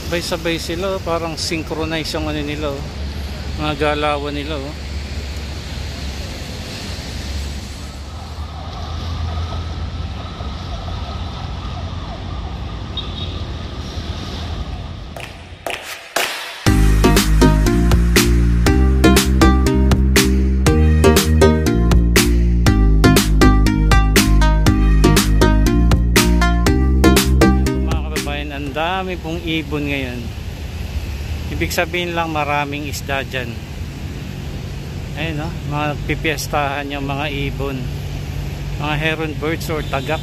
Sabay-sabay sila, parang synchronize yung ano nila, oh. Mga galawan nila, oh. Mga kababayan, ang dami pong ibon ngayon. Ibig sabihin lang maraming isda dyan. Ayun, no? Mga pipiestahan yung mga ibon, mga heron birds or tagak.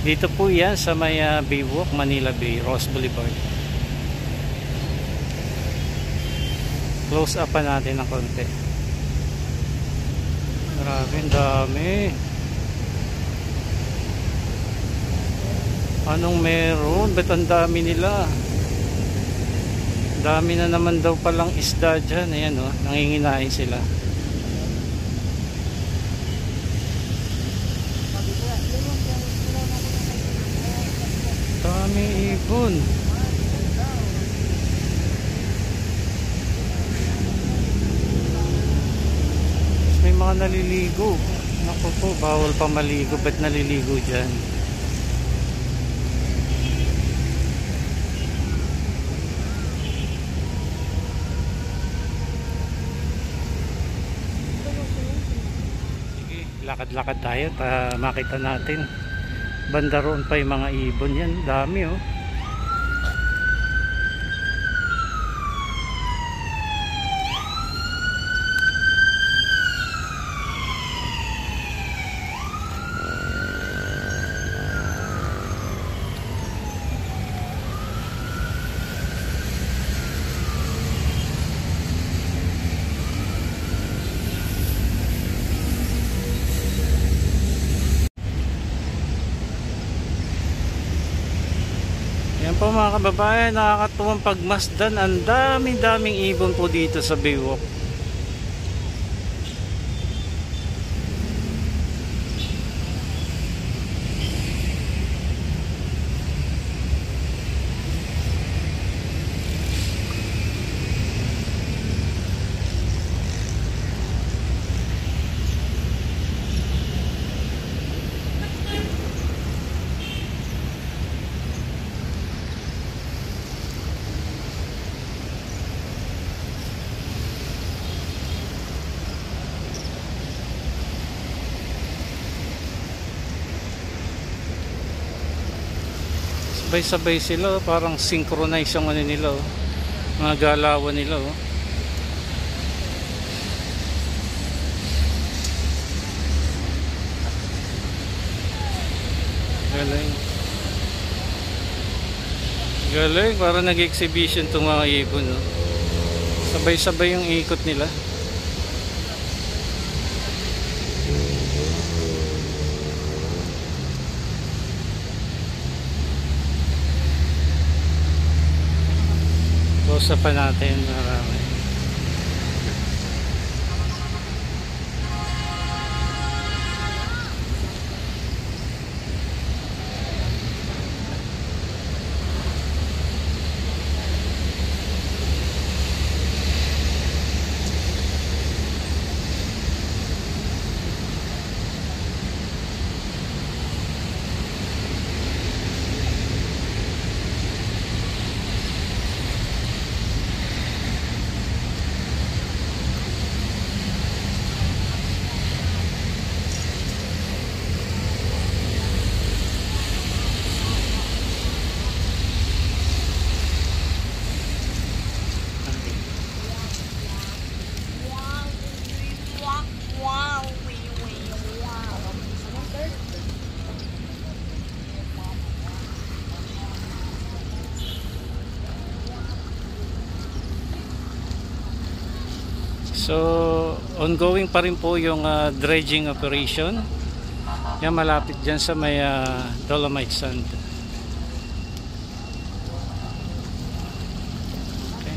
Dito po yan sa may Baywalk, Manila Bay, Ross Boulevard. Close up pa natin ng konti. Grabe, ang dami. Anong meron? Ba't ang dami nila? Dami na naman daw palang isda dyan. Ayan, oh, nanginginain sila. Dami ibon. May mga naliligo. Naku po, bawal pa maligo. Ba't naliligo dyan? Lakad-lakad tayo para makita natin. Banda roon pa yung mga ibon yan. Dami, oh. Yan po mga kababayan, nakakatuwang pagmasdan. Ang daming ibon po dito sa Baywalk. Sabay-sabay sila, parang synchronize yung ano nila, oh. Mga galawan nila, oh. Galing. Galing, parang nag-exhibition itong mga ibon, oh. Sabay-sabay yung ikot nila. Close pa natin, marami. So, ongoing pa rin po yung dredging operation. Yan, malapit dyan sa may Dolomite Sand. Okay.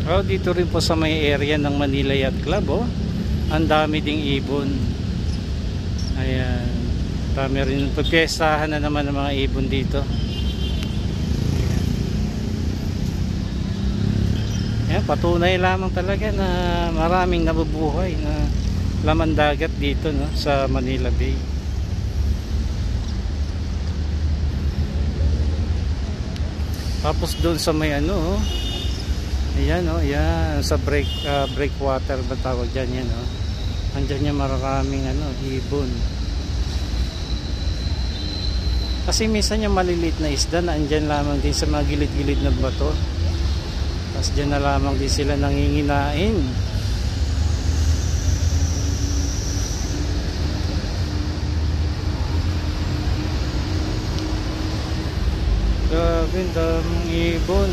Oh, dito rin po sa may area ng Manila Yacht Club, oh. Ang dami ding ibon. Ayan. Dami rin. Pagpiestahan na naman ng mga ibon dito. Ayan. Patunay lamang talaga na maraming nabubuhay na laman dagat dito, no, sa Manila Bay. Tapos doon sa may ano, oh. Ayan, oh, yan sa breakwater ba tawag diyan, yan, oh. Andiyan yung maraming ano, ibon. Kasi minsan yung maliliit na isda na andyan lamang din sa mga gilid-gilid na bato. Tapos dyan na lamang din sila nanginginain. Grabe, daming ibon.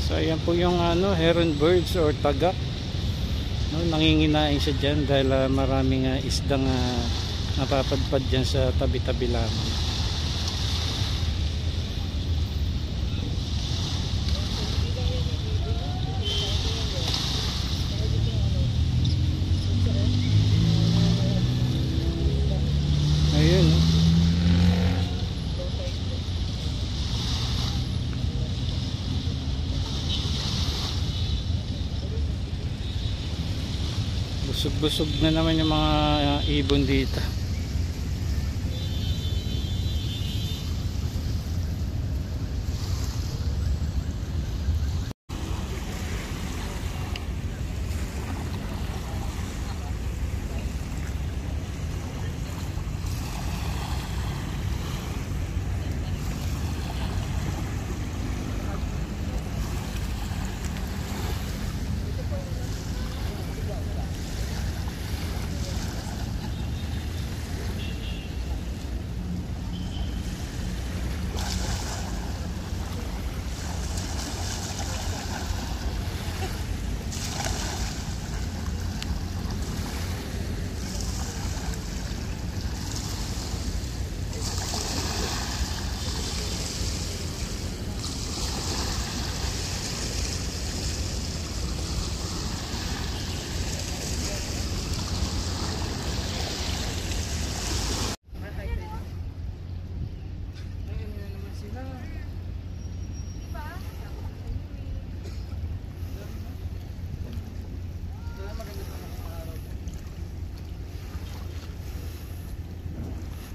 So ayan po yung ano, heron birds or tagak, no, nanginginain siya dyan dahil maraming isdang napapadpad dyan sa tabi-tabi lamang. Ayun, no? Busog-busog na naman yung mga ibon dito.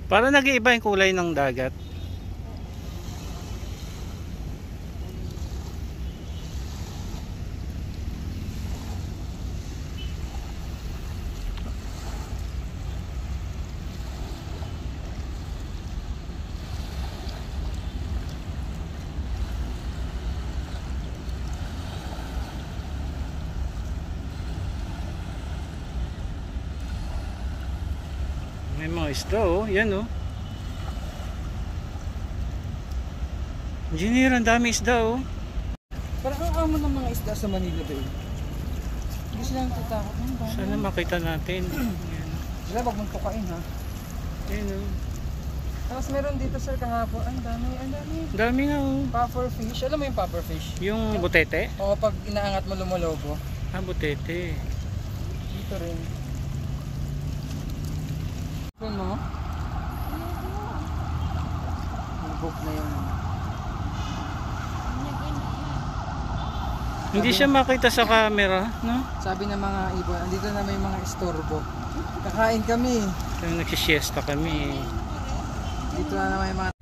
Para nag-iiba yung kulay ng dagat. May mga isda, oh. Yan, oh. Engineer, ang dami isda, oh. Parang ang amo ng mga isda sa Manila Bay. Hindi sila natatakot. Sana makita natin. Yan. Sila wag mong tukain, ha? Yan, oh. Tapos meron dito sir kahapon. Ang dami, ang dami. Dami nga oh. Puffer fish. Alam mo yung puffer fish? Yung butete? O pag inaangat mo lumolobo. Ah, butete. Dito rin. Yun mo? Book na yun. Hindi siya makita sa camera, no? Sabi ng mga ibon, andito na may mga istorbo. Kakain kami. Kaya nagsisiesta kami. Dito na naman yung mga